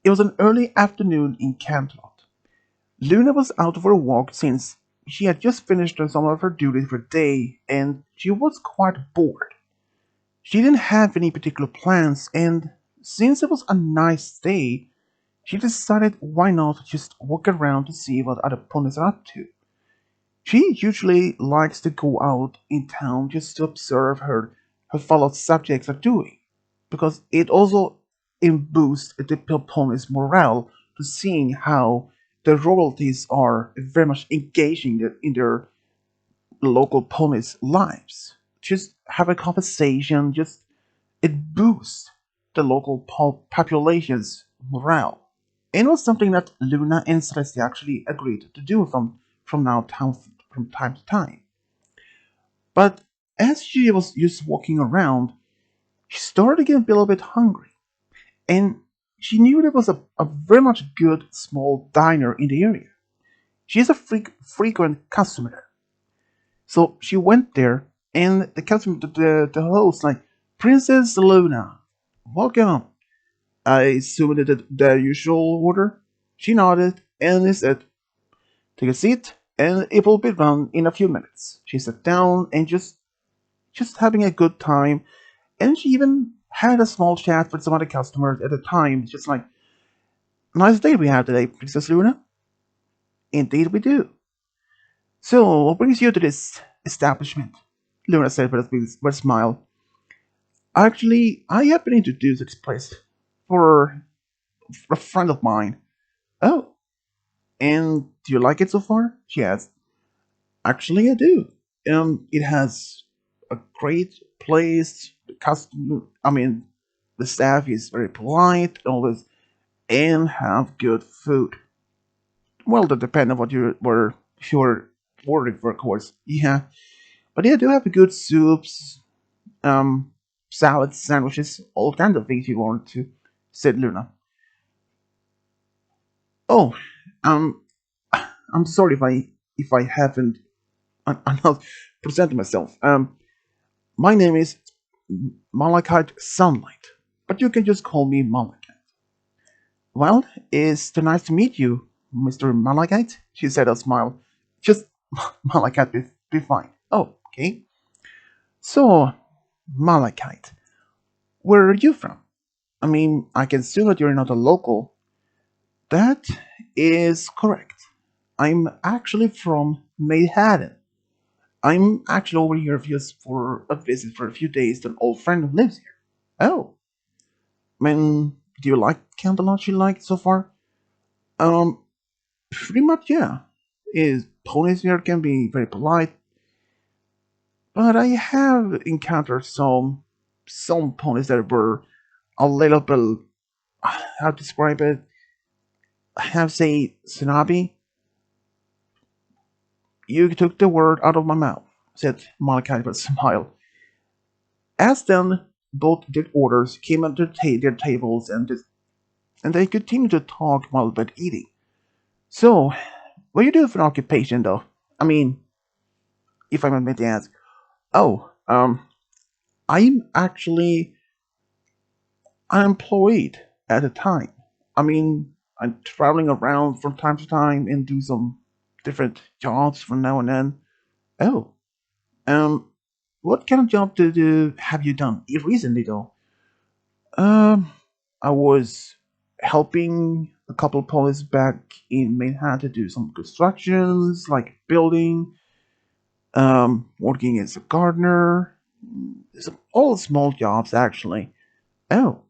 It was an early afternoon in Canterlot. Luna was out for a walk since she had just finished some of her duties for the day, and she was quite bored. She didn't have any particular plans, and since it was a nice day, she decided why not just walk around to see what other ponies are up to. She usually likes to go out in town just to observe her fellow subjects are doing, because it also boosts the pony's morale to seeing how the royalties are very much engaging in their local ponies' lives. Just have a conversation, just it boosts the local population's morale. And it was something that Luna and Celestia actually agreed to do from now town from time to time. But as she was just walking around, she started getting a little bit hungry, and she knew there was a very much good small diner in the area. She is a frequent customer there. So she went there, and the host, like, Princess Luna, welcome. I assumed that the usual order. She nodded, and he said, take a seat, and it will be done in a few minutes. She sat down and just having a good time, and she even had a small chat with some other customers at the time, just like, nice day we have today, Princess Luna. Indeed we do. So, what brings you to this establishment? Luna said with a smile. Actually, I have been introduced to this place for a friend of mine. Oh, and do you like it so far? She asked. Actually, I do. It has a great place. The staff is very polite, always, and have good food. Well, that depends on what you're ordering for, of course. Yeah, but yeah, do have good soups, um, salads, sandwiches, all kinds of things you want to. Said Luna. Oh, um, I'm sorry if I haven't. I'm not presenting myself. My name is Malachite Sunlight, but you can just call me Malachite. Well, it's nice to meet you, Mr. Malachite, she said a smile. Just Malachite be fine. Oh, okay. So, Malachite, where are you from? I mean, I can assume that you're not a local. That is correct. I'm actually from Manhattan. I'm actually over here just for a visit for a few days to an old friend who lives here. Oh, I mean, do you like Camelot you like so far? Um, Pretty much, yeah. Is ponies here can be very polite, but I have encountered some ponies that were a little bit how to describe it. Have say snobby. You took the word out of my mouth, said Malachi with a smile. As then both did orders came onto their tables and they continued to talk while but eating. So, what do you do for an occupation, though? I mean, if I'm admit to ask. Oh, I'm actually unemployed at the time. I mean, I'm traveling around from time to time and do some different jobs from now and then. Oh, um, what kind of job have you done recently, though? Um, I was helping a couple of police back in Manhattan to do some constructions, like building, working as a gardener, all small jobs actually. Oh,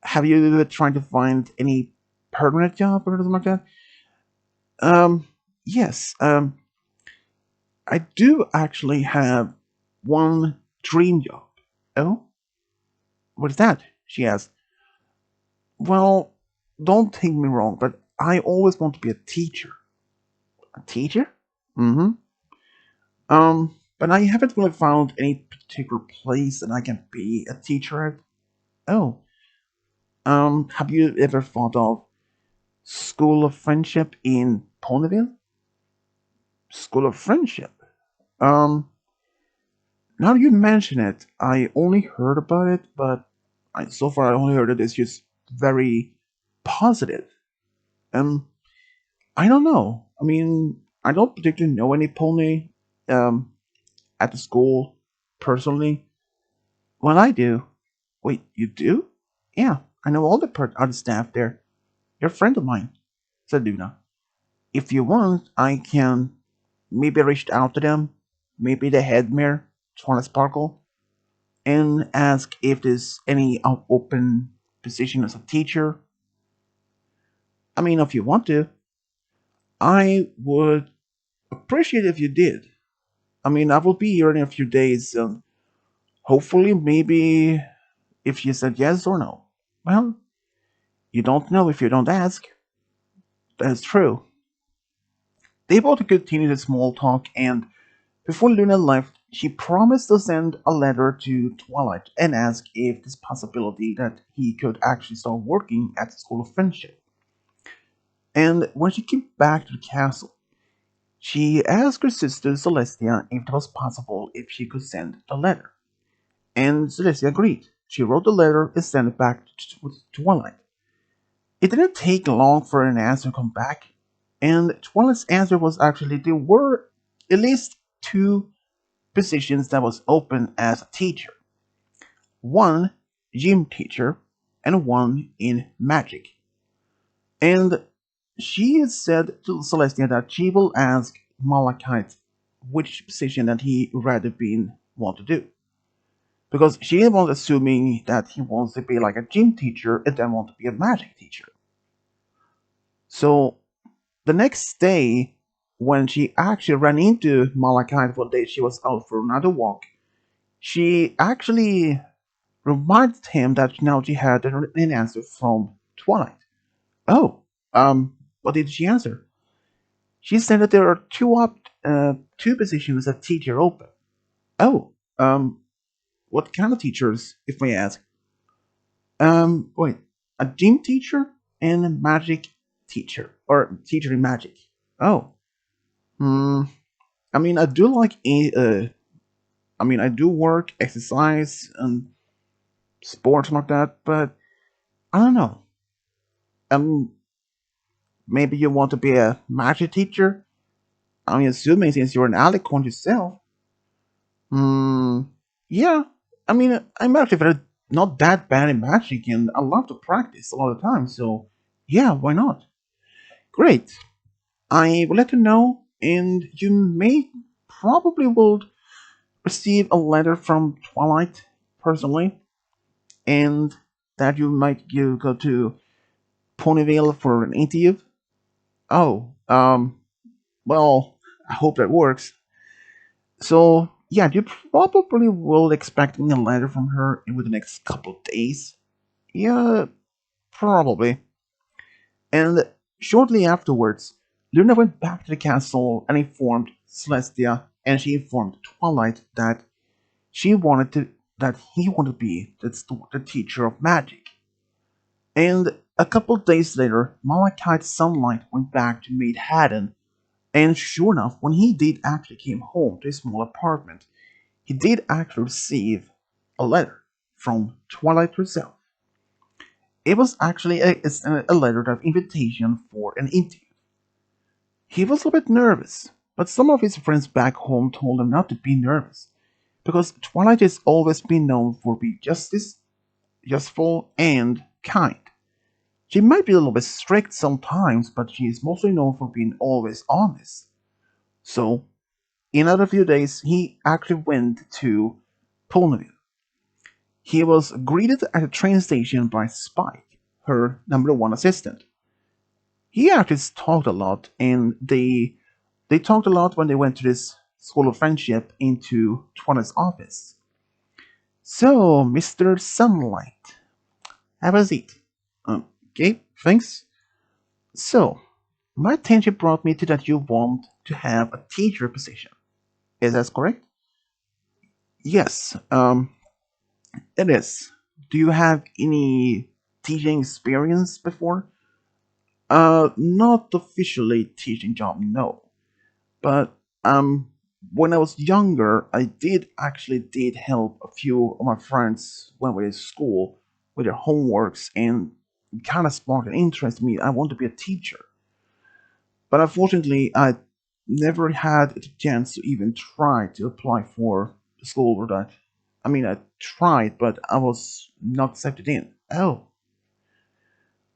have you been trying to find any permanent job or something like that? Um, yes. I do actually have one dream job. Oh, what is that? She asked. Well, don't take me wrong, but I always want to be a teacher. A teacher? Mm-hmm. But I haven't really found any particular place that I can be a teacher at. Oh, have you ever thought of School of Friendship in Ponyville? School of Friendship? Um, Now you mention it, I only heard about it, but so far I only heard that it's just very. positive. Um, I don't know. I mean, I don't particularly know any pony um, at the school personally. Well, I do. Wait, you do? Yeah, I know all the other staff there. You're a friend of mine, said Luna. If you want, I can maybe reach out to them, maybe the head mayor, Twana Sparkle, and ask if there's any open position as a teacher. I mean, if you want to, I would appreciate if you did. I mean, I will be here in a few days, and hopefully, maybe if you said yes or no. Well, you don't know if you don't ask. That's true. They both continued the small talk, and before Luna left, she promised to send a letter to Twilight and ask if there's possibility that he could actually start working at the School of Friendship. And when she came back to the castle, she asked her sister Celestia if it was possible if she could send the letter. And Celestia agreed. She wrote the letter and sent it back to Twilight. It didn't take long for an answer to come back, and Twilight's answer was actually there were at least two positions that was open as a teacher. One gym teacher and one in magic. And she said to Celestia that she will ask Malachite which position that he rather been want to do. Because she was assuming that he wants to be like a gym teacher and then want to be a magic teacher. So the next day, when she actually ran into Malachite one day, she was out for another walk. She actually reminded him that now she had an answer from Twilight. Oh, what did she answer? She said that there are two positions as teacher open. Oh, what kind of teachers, if I ask? Wait, a gym teacher and a magic teacher, or teacher in magic. Oh, hmm. I mean, I do like I mean, I do work, exercise, and sports like that, but I don't know. Um, maybe you want to be a magic teacher? I'm assuming since you're an alicorn yourself. Hmm. Yeah. I mean, I'm actually not that bad in magic, and I love to practice a lot of times. So, yeah, why not? Great. I will let you know, and you may probably will receive a letter from Twilight personally, and that you might you go to Ponyville for an interview. Oh, well, I hope that works. So, yeah, you probably will expecting a letter from her in the next couple of days. Yeah, probably. And shortly afterwards, Luna went back to the castle and informed Celestia, and she informed Twilight that that he wanted to be the teacher of magic. And a couple of days later, Malachite Sunlight went back to meet Haddon, and sure enough, when he did actually came home to his small apartment, he did actually receive a letter from Twilight herself. It was actually a letter of invitation for an interview. He was a bit nervous, but some of his friends back home told him not to be nervous, because Twilight has always been known for being justful, and kind. She might be a little bit strict sometimes, but she is mostly known for being always honest. So, in another few days, he actually went to Ponyville. He was greeted at the train station by Spike, her number one assistant. He actually talked a lot, and they talked a lot when they went to this School of Friendship into Twilight's office. So, Mr. Sunlight, have a seat. Okay, thanks. So, my attention brought me to that you want to have a teacher position. Is that correct? Yes, it is. Do you have any teaching experience before? Not officially teaching job, no. But when I was younger, I did help a few of my friends when we were in school with their homeworks, and kind of sparked an interest in me. I want to be a teacher. But unfortunately, I never had the chance to even try to apply for the school or that. I mean, I tried, but I was not accepted in. Oh,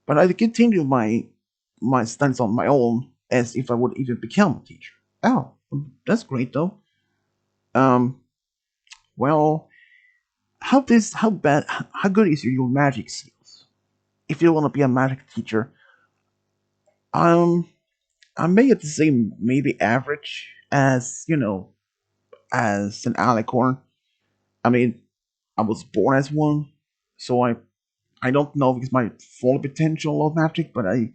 but I continued my studies on my own as if I would even become a teacher. Oh, that's great though. Um, well, how bad, how good is your magic skills? If you want to be a magic teacher, um, I may have to say maybe average as as an alicorn. I mean, I was born as one, so I don't know if it's my full potential of magic, but I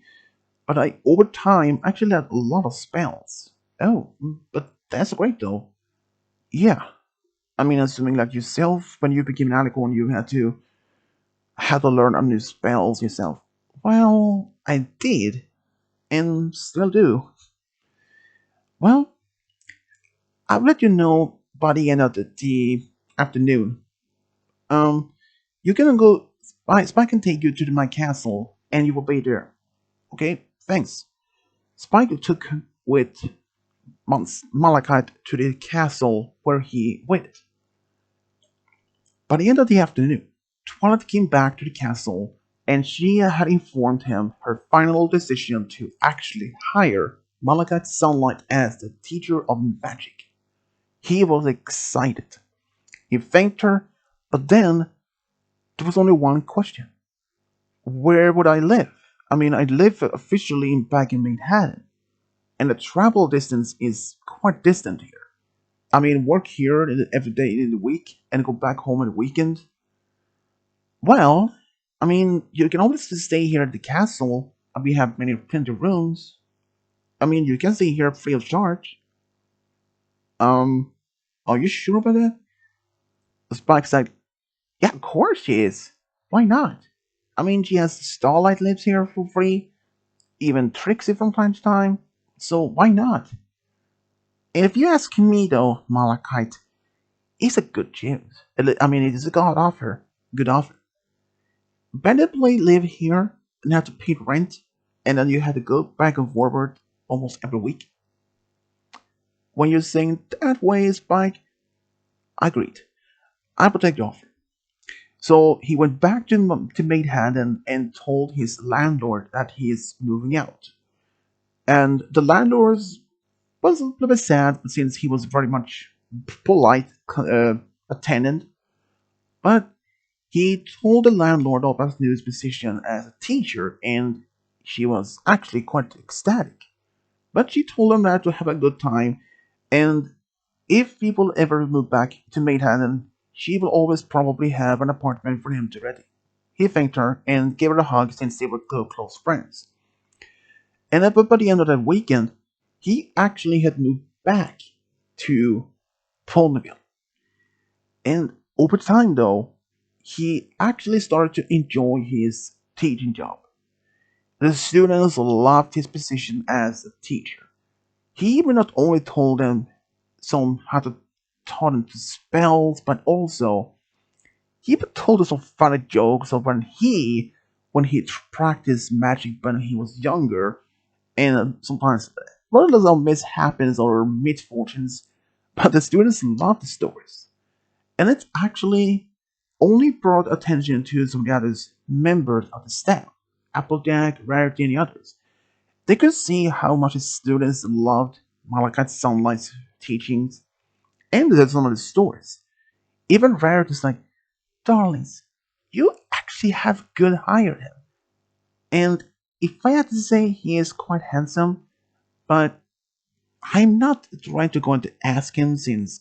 over time actually had a lot of spells. Oh, but that's great though. Yeah, I mean, assuming like yourself, when you became an alicorn, you had to learn a new spells yourself. Well, I did, and still do. Well, I'll let you know by the end of the afternoon. Um, you can go. Spike can take you to my castle, and you will be there. Okay, thanks. Spike took with Malachite to the castle where he waited. By the end of the afternoon, Twilight came back to the castle, and she had informed him her final decision to actually hire Malachite Sunlight as the teacher of magic. He was excited. He thanked her, but then there was only one question. Where would I live? I mean, I live officially back in Manhattan, and the travel distance is quite distant here. I mean, work here every day in the week and go back home on the weekend. Well, I mean, you can always stay here at the castle. We have plenty of rooms. I mean, you can stay here free of charge. Um, are you sure about that? Spike's like, yeah, of course she is. Why not? I mean, she has Starlight lives here for free, even Trixie from time to time. So why not? And if you ask me though, Malachite, it's a good choice. I mean, it is a good offer. Better play live here and have to pay rent, and then you have to go back and forward almost every week. When you're saying that way, Spike, I agreed. I will take the offer. So he went back to Manhattan and told his landlord that he is moving out. And the landlord was a little bit sad since he was very much polite a tenant, but he told the landlord about his new position as a teacher, and she was actually quite ecstatic. But she told him that to have a good time, and if people ever move back to Manhattan, she will always probably have an apartment for him to ready. He thanked her and gave her a hug since they were close friends. And by the end of that weekend, he actually had moved back to Ponyville. And over time, though, he actually started to enjoy his teaching job. The students loved his position as a teacher. He even not only told them some how to taught them to spells, but also he even told us some funny jokes of when he practiced magic when he was younger, and sometimes one of those mishaps or misfortunes. But the students loved the stories, and it actually only brought attention to some of the other members of the staff, Applejack, Rarity, and the others. They could see how much the students loved Malachite Sunlight's teachings and some of the stories. Even Rarity's like, darlings, you actually have good hired him. And if I had to say, he is quite handsome, but I'm not trying to go and ask him since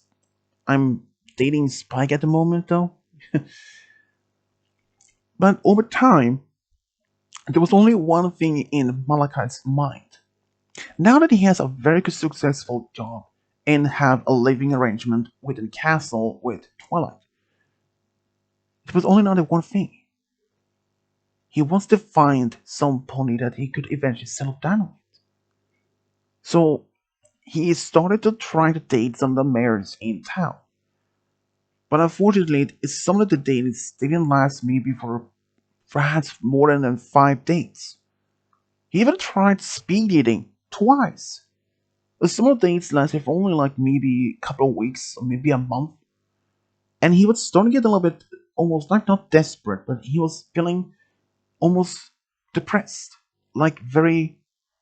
I'm dating Spike at the moment, though. But over time, there was only one thing in Malachite's mind. Now that he has a very successful job and have a living arrangement within the castle with Twilight, there was only another one thing. He wants to find some pony that he could eventually settle down with. So he started to try to date some of the mayors in town. But unfortunately, some of the dates didn't last maybe for perhaps more than 5 dates. He even tried speed dating twice. Some of the dates lasted for only like maybe a couple of weeks or maybe a month. And he was starting to get a little bit almost like not desperate, but he was feeling almost depressed, like very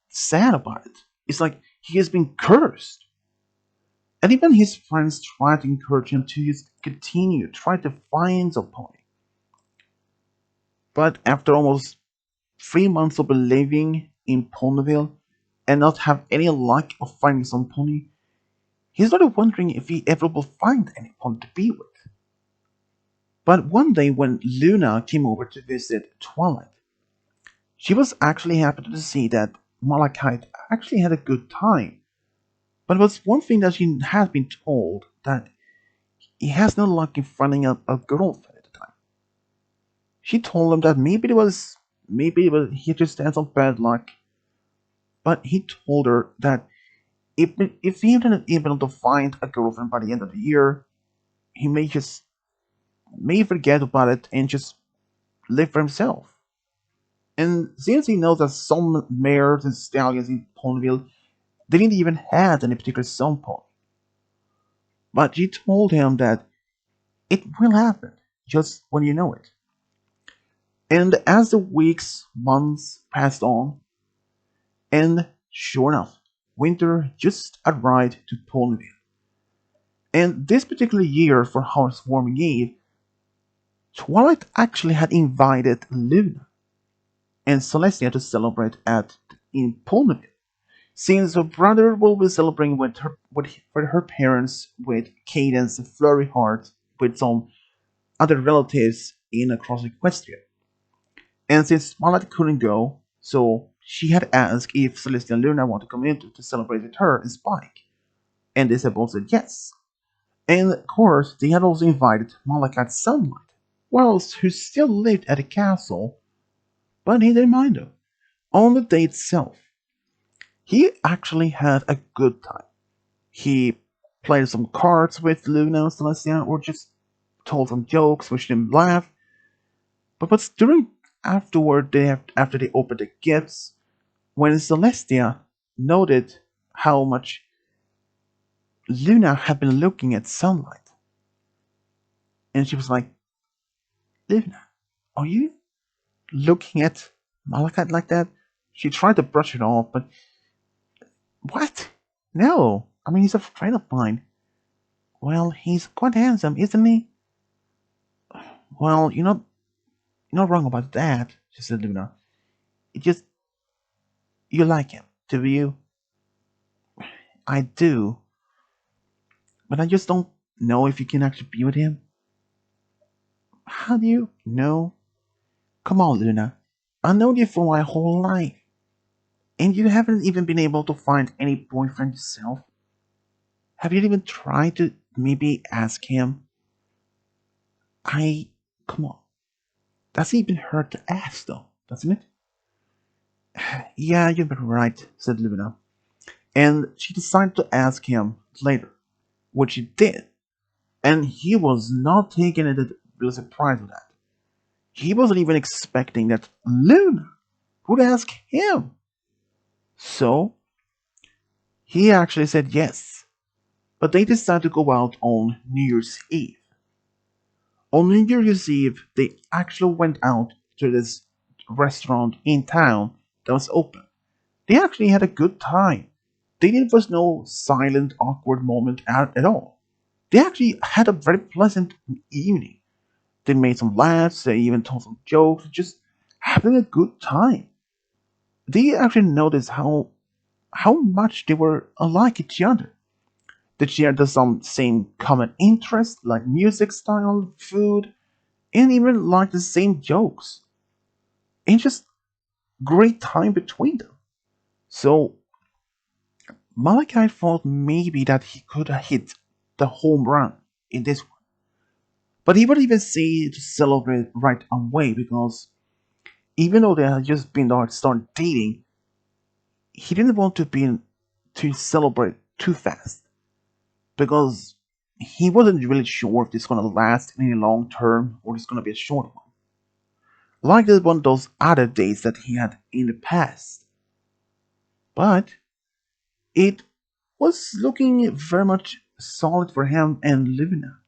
sad about it. It's like he has been cursed. And even his friends tried to encourage him to just continue, try to find some pony. But after almost 3 months of living in Ponyville and not have any luck of finding some pony, he started wondering if he ever will find any pony to be with. But one day when Luna came over to visit Twilight, she was actually happy to see that Malachite actually had a good time. But it was one thing that she had been told that he has no luck in finding a girlfriend at the time. She told him that maybe he just had some bad luck. But he told her that if he didn't able to find a girlfriend by the end of the year, he may forget about it and just live for himself. And since he knows that some mares and stallions in Ponyville didn't even have any particular song pony, but she told him that it will happen just when you know it. And as the weeks, months passed on, and sure enough, winter just arrived to Ponyville. And this particular year for Housewarming Eve, Twilight actually had invited Luna and Celestia to celebrate in Ponyville, since her brother will be celebrating with her parents, with Cadence and Flurry Heart, with some other relatives in across Equestria. And since Twilight couldn't go, so she had asked if Celestia and Luna want to come in to celebrate with her and Spike. And they said both said yes. And of course, they had also invited Malachite Sunlight, who still lived at the castle, but he didn't mind them. On the day itself, he actually had a good time. He played some cards with Luna and Celestia, or just told some jokes which didn't laugh. But during afterward, after they opened the gifts, when Celestia noted how much Luna had been looking at Sunlight, and she was like, "Luna, are you looking at Malachite like that?" She tried to brush it off, but what? No, I mean he's a friend of mine. Well, he's quite handsome, isn't he? Well, you're not wrong about that, she said, Luna. It just you like him, do you? I do, but I just don't know if you can actually be with him. How do you know? Come on, Luna. I know you for my whole life, and you haven't even been able to find any boyfriend yourself. Have you even tried to maybe ask him? I come on. That's even hurt to ask, though, doesn't it? Yeah, you've been right, said Luna. And she decided to ask him later, which she did. And he was not taken into the surprise with that. He wasn't even expecting that Luna would ask him. So he actually said yes. But they decided to go out on New Year's Eve. On New Year's Eve, they actually went out to this restaurant in town that was open. They actually had a good time. There was no silent, awkward moment at all. They actually had a very pleasant evening. They made some laughs, they even told some jokes, just having a good time. They actually noticed how much they were alike each other. They shared some same common interests like music style, food, and even like the same jokes. And just great time between them. So Malachi thought maybe that he could have hit the home run in this one. But he would even say to celebrate right away because even though they had just been started dating, he didn't want to celebrate too fast because he wasn't really sure if it's gonna last any long term or it's gonna be a short one. like the one of those other dates that he had in the past. But it was looking very much solid for him and Luna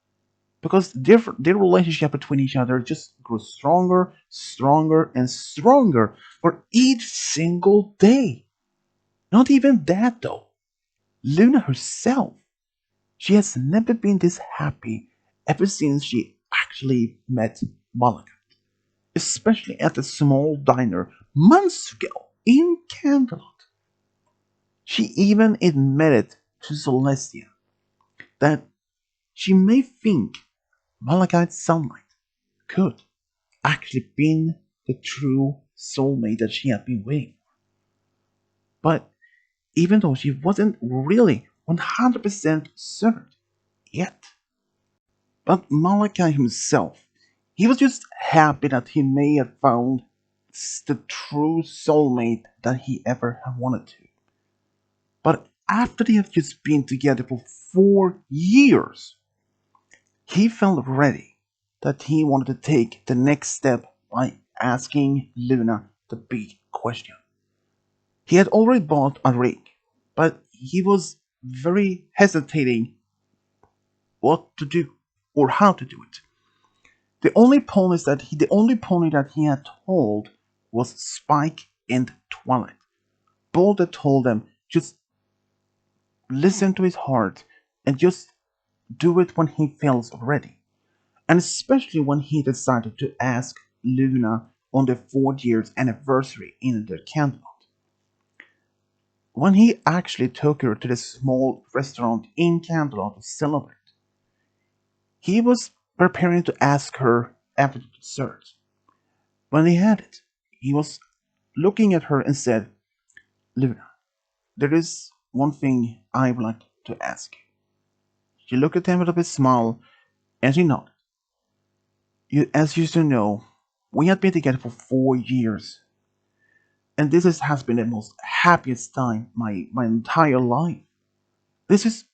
because their relationship between each other just grew stronger, stronger, and stronger for each single day. Not even that though. Luna herself, she has never been this happy ever since she actually met Malachite, especially at the small diner months ago in Candlelight. She even admitted to Celestia that she may think Malachite Sunlight could actually been the true soulmate that she had been waiting for. But even though she wasn't really 100% certain yet. But Malachite himself, he was just happy that he may have found the true soulmate that he ever had wanted to. But after they have just been together for 4 years, he felt ready that he wanted to take the next step by asking Luna the big question. He had already bought a ring, but he was very hesitating what to do or how to do it. The only pony that he had told was Spike and Twilight. Both that told him just listen to his heart and just do it when he feels ready. And especially when he decided to ask Luna on their 4 years anniversary in their candle. When he actually took her to the small restaurant in Candlelight to celebrate, he was preparing to ask her after the dessert. When he had it, he was looking at her and said, Luna, there is one thing I would like to ask you. She looked at him with a bit smile and she nodded. As you should know, we had been together for 4 years, and has been the most happiest time my entire life. This is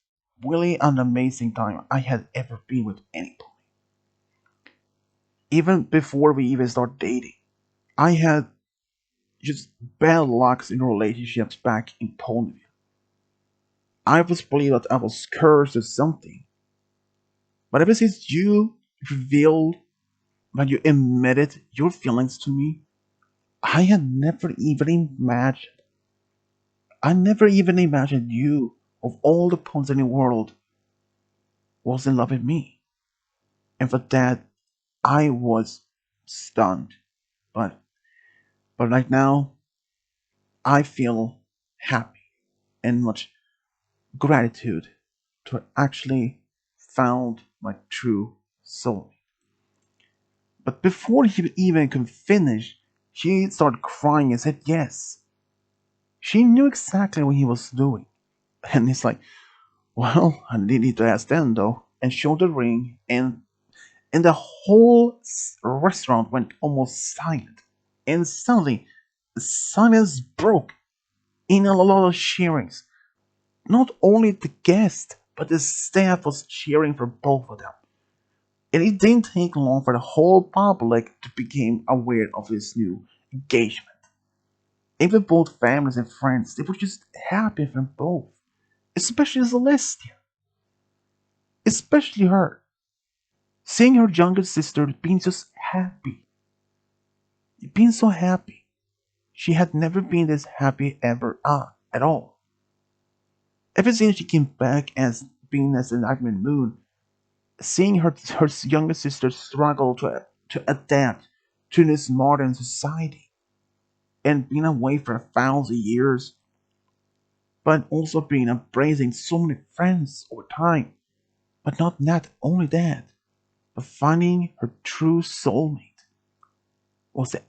really an amazing time I had ever been with anybody. Even before we even start dating, I had just bad lucks in relationships back in Ponyville. I was believed that I was cursed or something. But ever since you revealed when you admitted your feelings to me, I had never even imagined. I never even imagined you, of all the pawns in the world, was in love with me. And for that, I was stunned. But but right now, I feel happy and much gratitude to actually found my true soul. But before he even could finish, she started crying and said yes. She knew exactly what he was doing. And he's like, well, I didn't need to ask then though. And showed the ring, and the whole restaurant went almost silent. And suddenly, the silence broke in a lot of cheerings. Not only the guests, but the staff was cheering for both of them. And it didn't take long for the whole public to become aware of this new engagement. Even both families and friends, they were just happy for them both. Especially Celestia. Especially her. Seeing her younger sister being just happy. Being so happy. She had never been this happy ever at all. Ever since she came back as being as a nightmare moon, seeing her younger sister struggle to adapt to this modern society and being away for 1,000 years, but also being embracing so many friends over time. But not only that, but finding her true soulmate was the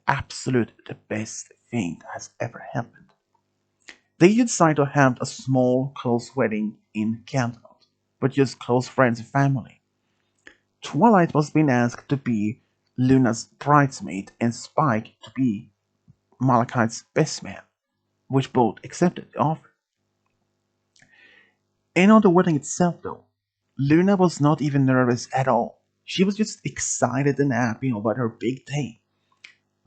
best thing that has ever happened. They decided to have a small, close wedding in Candlewood, with just close friends and family. Twilight was being asked to be Luna's bridesmaid and Spike to be Malachite's best man, which both accepted the offer. And on the wedding itself, though, Luna was not even nervous at all. She was just excited and happy about her big day.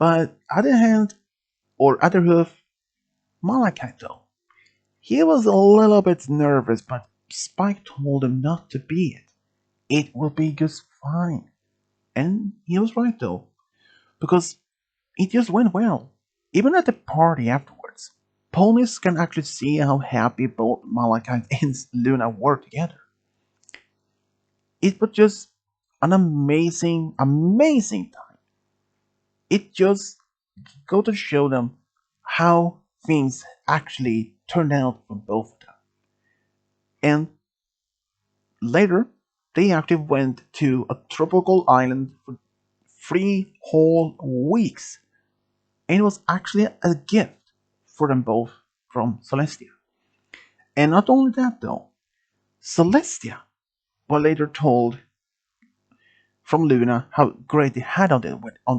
But other hand, or other hoof, Malachite though. He was a little bit nervous, but Spike told him not to be it. It will be just fine. And he was right though, because it just went well. Even at the party afterwards, ponies can actually see how happy both Malachite and Luna were together. It was just an amazing, amazing time. It just go to show them how things actually turned out for both of them. And later, they actually went to a tropical island for 3 whole weeks. And it was actually a gift for them both from Celestia. And not only that though, Celestia was later told from Luna how great they had on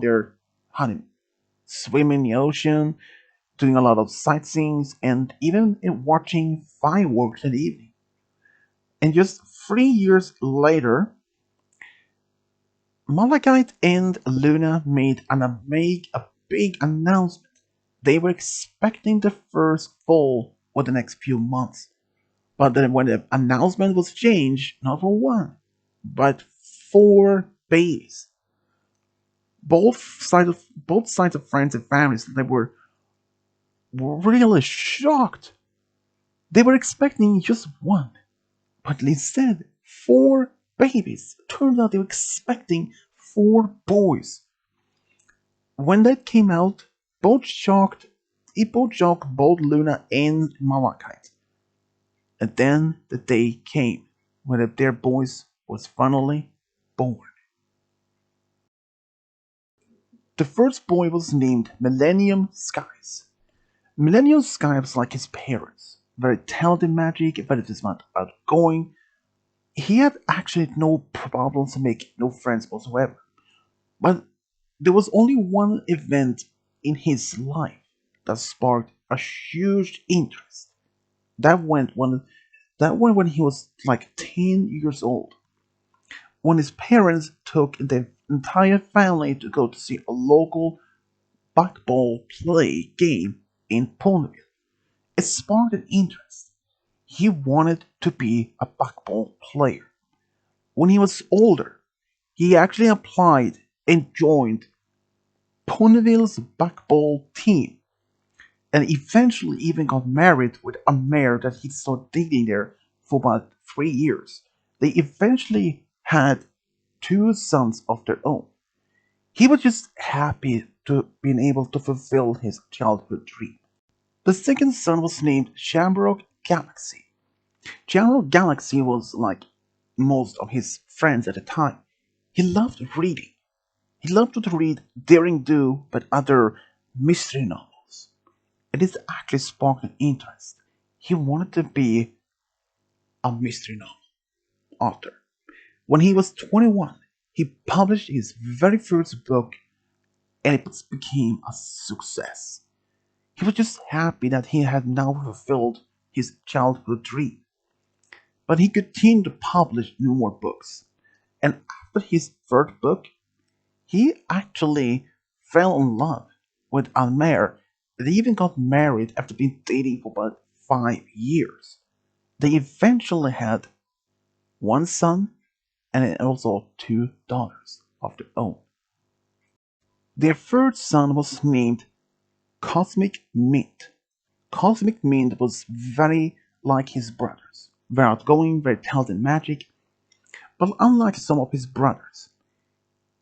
their honeymoon. Swimming in the ocean, doing a lot of sightseeing, and even watching fireworks in the evening. And just 3 years later, Malachite and Luna made a big announcement. They were expecting the first fall for the next few months. But then when the announcement was changed, not for one, but 4 babies. Both sides of friends and families, they were really shocked. They were expecting just one, but instead 4 babies. Turned out they were expecting 4 boys. When that came out, both shocked it both shocked both Luna and Malachite. And then the day came when their boys was finally born. The first boy was named Millennium Skies. Millennium Sky was like his parents, very talented magic, very smart, outgoing. He had actually no problems to make no friends whatsoever. But there was only one event in his life that sparked a huge interest. That went when he was like 10 years old, when his parents took the entire family to go to see a local buckball play game in Ponyville. It sparked an interest. He wanted to be a buckball player. When he was older, he actually applied and joined Ponyville's buckball team, and eventually even got married with a mare that he started dating there for about 3 years. They eventually had 2 sons of their own. He was just happy to being able to fulfill his childhood dream. The second son was named Shamrock Galaxy. Shamrock Galaxy was like most of his friends at the time. He loved reading. He loved to read Daring Do, but other mystery novels. And this actually sparked an interest. He wanted to be a mystery novel author. When he was 21, he published his very first book, and it became a success. He was just happy that he had now fulfilled his childhood dream. But he continued to publish more books. And after his third book, he actually fell in love with Almer. They even got married after being dating for about 5 years. They eventually had 1 son and also 2 daughters of their own. Their third son was named Cosmic Mint. Cosmic Mint was very like his brothers, very outgoing, very talented in magic, but unlike some of his brothers,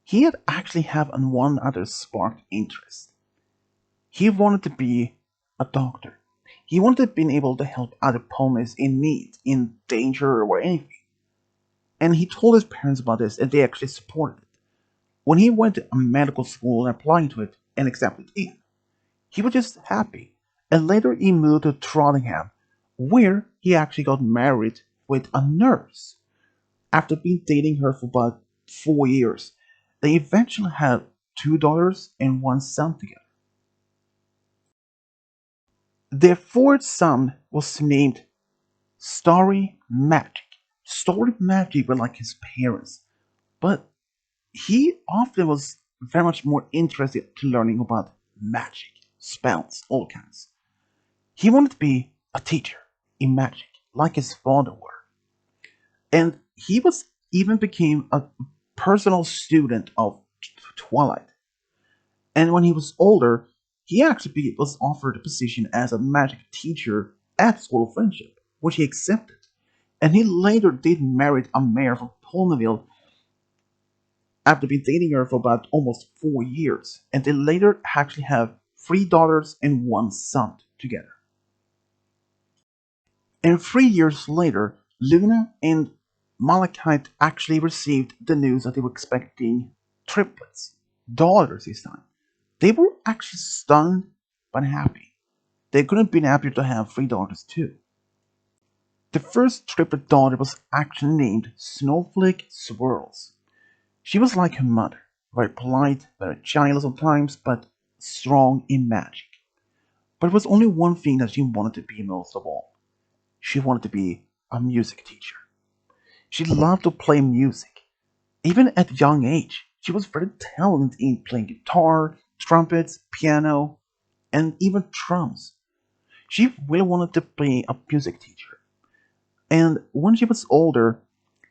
he had actually have one other sparked interest. He wanted to be a doctor. He wanted to be able to help other ponies in need, in danger, or anything. And he told his parents about this, and they actually supported it. When he went to a medical school and applied to it and accepted it, he was just happy. And later he moved to Trondheim, where he actually got married with a nurse. After being dating her for about 4 years, they eventually had 2 daughters and 1 son together. Their fourth son was named Starry Magic. Starry Magic were like his parents, but he often was very much more interested to learning about magic, spells, all kinds. He wanted to be a teacher in magic, like his father were. And he was even became a personal student of Twilight. And when he was older, he actually was offered a position as a magic teacher at School of Friendship, which he accepted. And he later did marry a mayor from Ponyville after being dating her for about almost 4 years. And they later actually have 3 daughters and 1 son together. And 3 years later, Luna and Malachite actually received the news that they were expecting triplets, daughters this time. They were actually stunned but happy. They couldn't have been happier to have 3 daughters too. The first triplet daughter was actually named Snowflake Swirls. She was like her mother, very polite, very childish sometimes, but strong in magic. But it was only one thing that she wanted to be most of all. She wanted to be a music teacher. She loved to play music. Even at a young age, she was very talented in playing guitar, trumpets, piano, and even drums. She really wanted to be a music teacher. And when she was older,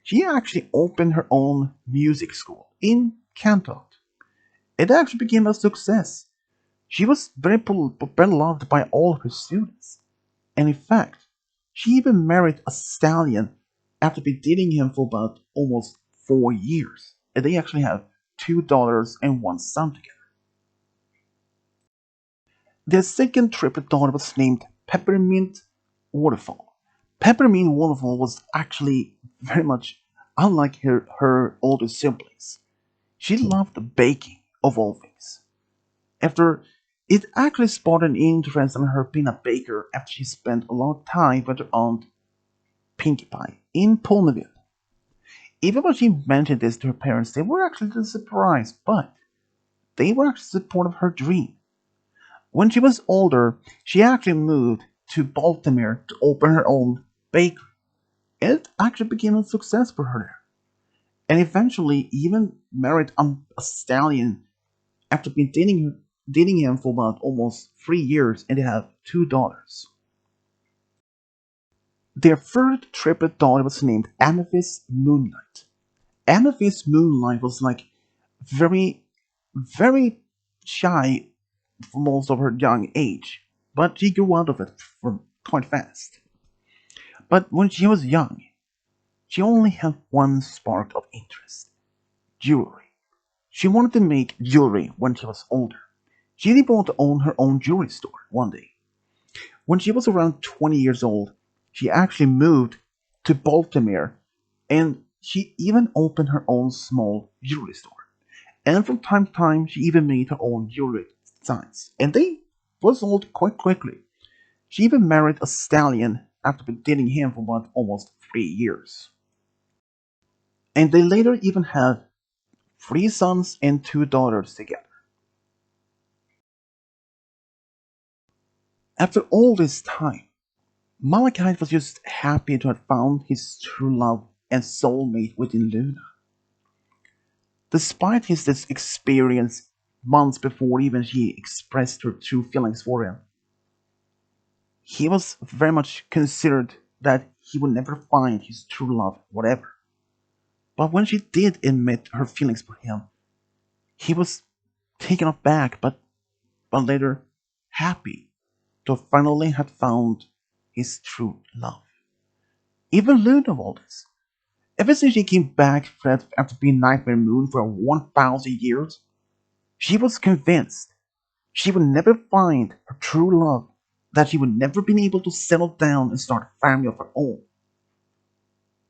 she actually opened her own music school in Canton. It actually became a success. She was very beloved by all her students. And in fact, she even married a stallion after be dating him for about almost 4 years. And they actually have 2 daughters and 1 son together. Their second triplet daughter was named Peppermint Waterfall. Peppermint Waterfall was actually very much unlike her older siblings. She loved baking, of all things. After it actually sparked an interest in her being a baker after she spent a lot of time with her aunt Pinkie Pie in Ponyville. Even when she mentioned this to her parents, they were actually surprised, but they were actually supportive of her dream. When she was older, she actually moved to Baltimore to open her own bakery. It actually became a success for her there. And eventually even married a stallion after being dating him for about almost 3 years, and they have 2 daughters. Their third triplet daughter was named Amethyst Moonlight. Amethyst Moonlight was like very, very shy for most of her young age, but she grew out of it quite fast. But when she was young, she only had one spark of interest: jewelry. She wanted to make jewelry when she was older. She did want to own her own jewelry store one day. When she was around 20 years old, she actually moved to Baltimore, and she even opened her own small jewelry store. And from time to time, she even made her own jewelry designs, and they were sold quite quickly. She even married a stallion after dating him for about almost 3 years. And they later even had 3 sons and 2 daughters together. After all this time, Malachite was just happy to have found his true love and soulmate within Luna. Despite his this experience months before even she expressed her true feelings for him, he was very much considered that he would never find his true love, whatever. But when she did admit her feelings for him, he was taken aback, but later happy to finally have found his true love. Even Luna of all this. Ever since she came back after being Nightmare Moon for 1,000 years, she was convinced she would never find her true love, that she would never be able to settle down and start a family of her own.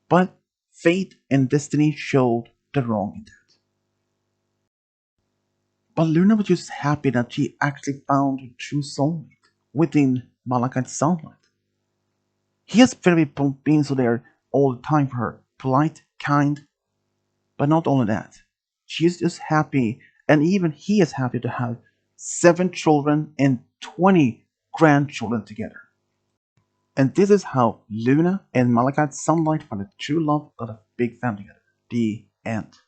But fate and destiny showed the wrong in that. But Luna was just happy that she actually found her true soulmate within Malachite Sunlight. He has very been so there all the time for her, polite, kind, but not only that. She is just happy, and even he is happy to have 7 children and 20 grandchildren together. And this is how Luna and Malachite Sunlight found a true love, got a big family together. The end.